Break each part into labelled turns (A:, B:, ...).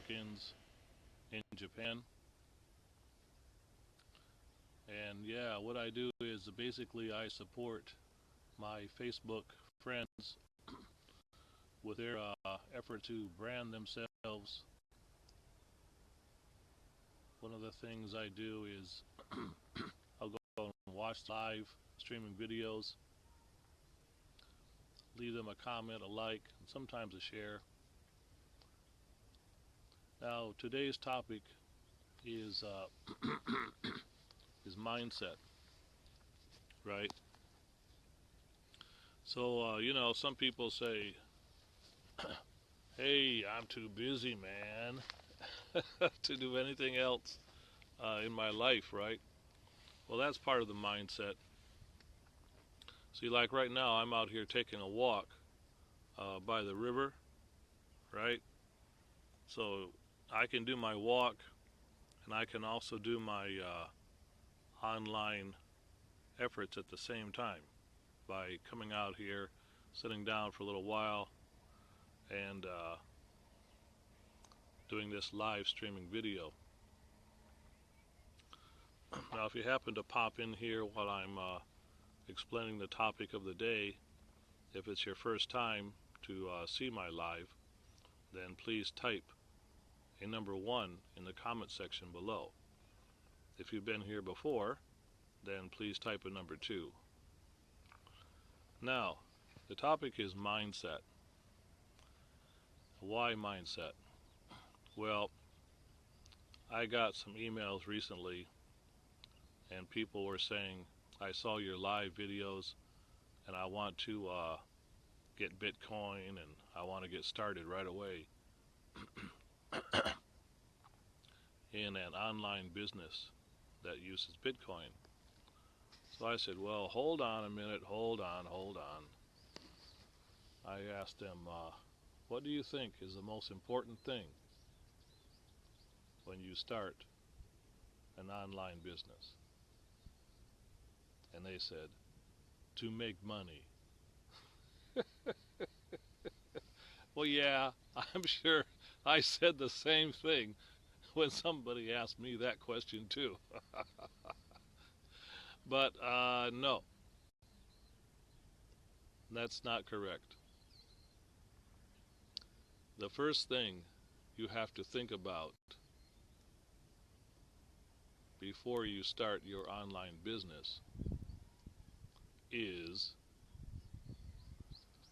A: Hawkins in Japan. And yeah, what I do is basically I support my Facebook friends with their effort to brand themselves. One of the things I do is I'll go and watch live streaming videos, leave them a comment, a like, and sometimes a share. Now, today's topic is is mindset, right? So, some people say, hey, I'm too busy, man, to do anything else in my life, right? Well, that's part of the mindset. See, like right now, I'm out here taking a walk by the river, right? So I can do my walk, and I can also do my online efforts at the same time by coming out here, sitting down for a little while, and doing this live streaming video. Now, if you happen to pop in here while I'm explaining the topic of the day, if it's your first time to see my live, then please type a number 1 in the comment section below. If you've been here before, then please type a number 2. Now, the topic is mindset. Why mindset? Well, I got some emails recently, and people were saying, I saw your live videos, and I want to get Bitcoin, and I want to get started right away in an online business that uses Bitcoin. So I said, well, hold on a minute, hold on. I asked them, what do you think is the most important thing when you start an online business? And they said, to make money. Well, yeah, I'm sure I said the same thing when somebody asked me that question too. But no, that's not correct. The first thing you have to think about before you start your online business is,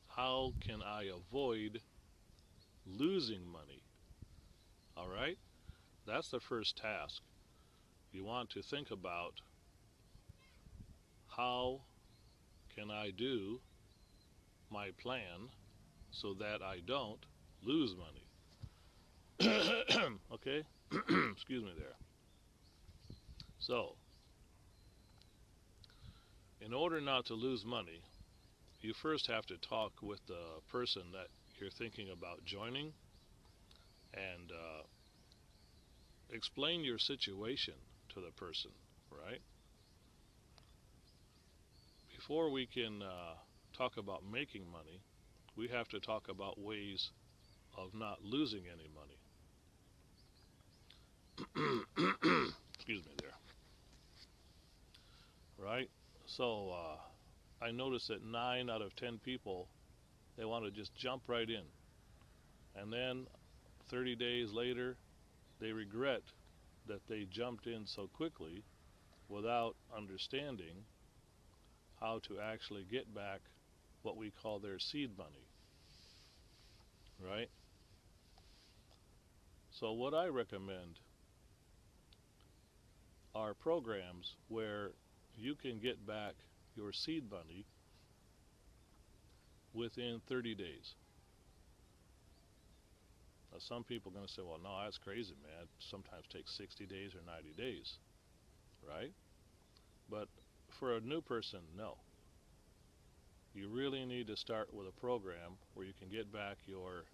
A: how can I avoid losing money? All right? That's the first task. You want to think about, how can I do my plan so that I don't lose money? Okay? Excuse me there. So, in order not to lose money, you first have to talk with the person that you're thinking about joining and explain your situation to the person, right? Before we can talk about making money, we have to talk about ways of not losing any money. Excuse me there. Right? So I noticed that 9 out of 10 people, they want to just jump right in. And then 30 days later, they regret that they jumped in so quickly without understanding how to actually get back what we call their seed money. Right? So what I recommend are programs where you can get back your seed money within 30 days. Now, some people are going to say, well, no, that's crazy, man. It sometimes takes 60 days or 90 days, right? But for a new person, no. You really need to start with a program where you can get back your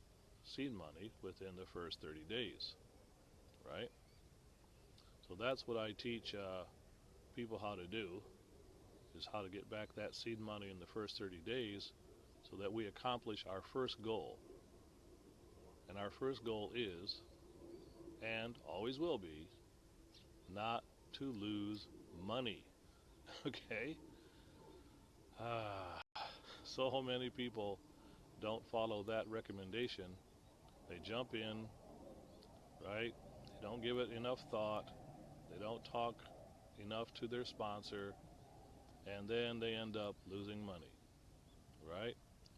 A: seed money within the first 30 days, right? So that's what I teach people how to do, is how to get back that seed money in the first 30 days so that we accomplish our first goal. And our first goal is and always will be, not to lose money. Okay? So many people don't follow that recommendation. They jump in, right? They don't give it enough thought. They don't talk enough to their sponsor, and then they end up losing money, right?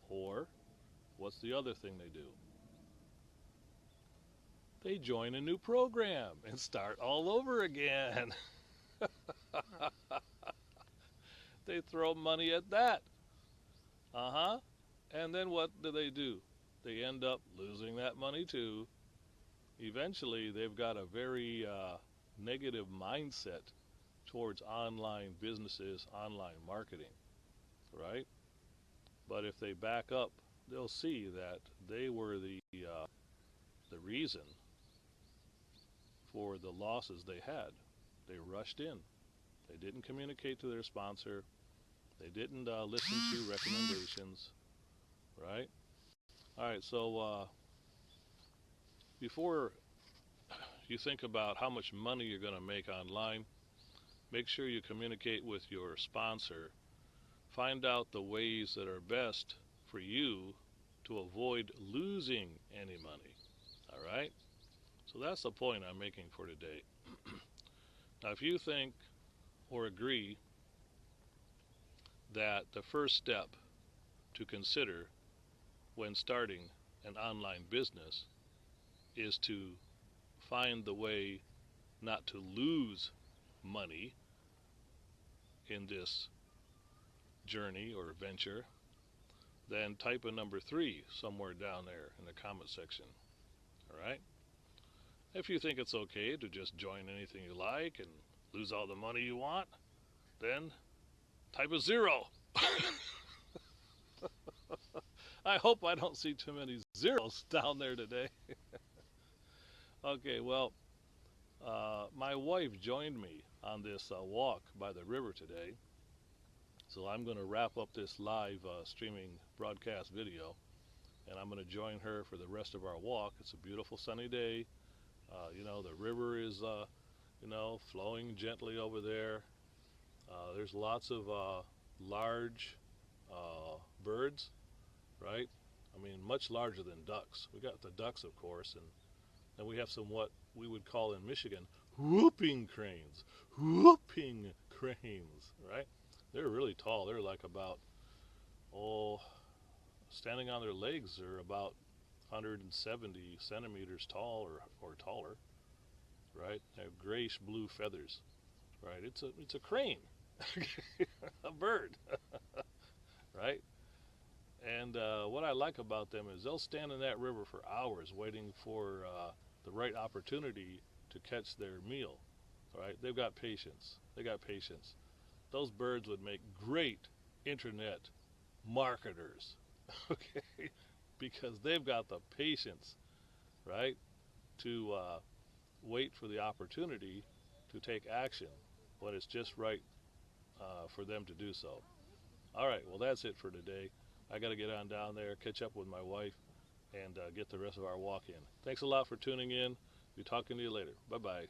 A: Or what's the other thing they do? They join a new program and start all over again. They throw money at that. And then what do? They end up losing that money too. Eventually, they've got a very negative mindset towards online businesses, online marketing, right? But if they back up, they'll see that they were the reason for the losses they had. They rushed in. They didn't communicate to their sponsor. They didn't listen to recommendations, right? All right, so before you think about how much money you're going to make online, make sure you communicate with your sponsor. Find out the ways that are best for you to avoid losing any money, all right? So that's the point I'm making for today. Now, if you think or agree that the first step to consider when starting an online business is to find the way not to lose money in this journey or venture, then type a number 3 somewhere down there in the comment section. All right? If you think it's okay to just join anything you like and lose all the money you want, then type a 0. I hope I don't see too many zeros down there today. Okay, well, my wife joined me on this walk by the river today. So I'm going to wrap up this live streaming broadcast video, and I'm going to join her for the rest of our walk. It's a beautiful sunny day. The river is, flowing gently over there. There's lots of large birds, right? I mean, much larger than ducks. We got the ducks, of course, and then we have some what we would call in Michigan whooping cranes. Whooping cranes, right? They're really tall. They're like about, standing on their legs, they're about 170 centimeters tall or taller, right? They have grayish blue feathers, right? It's a crane, a bird, right? And what I like about them is they'll stand in that river for hours waiting for the right opportunity to catch their meal, right? They've got patience. Those birds would make great internet marketers, okay? Because they've got the patience, right, to wait for the opportunity to take action when it's just right for them to do so. All right, well, that's it for today. I got to get on down there, catch up with my wife, and get the rest of our walk in. Thanks a lot for tuning in. Be talking to you later. Bye-bye.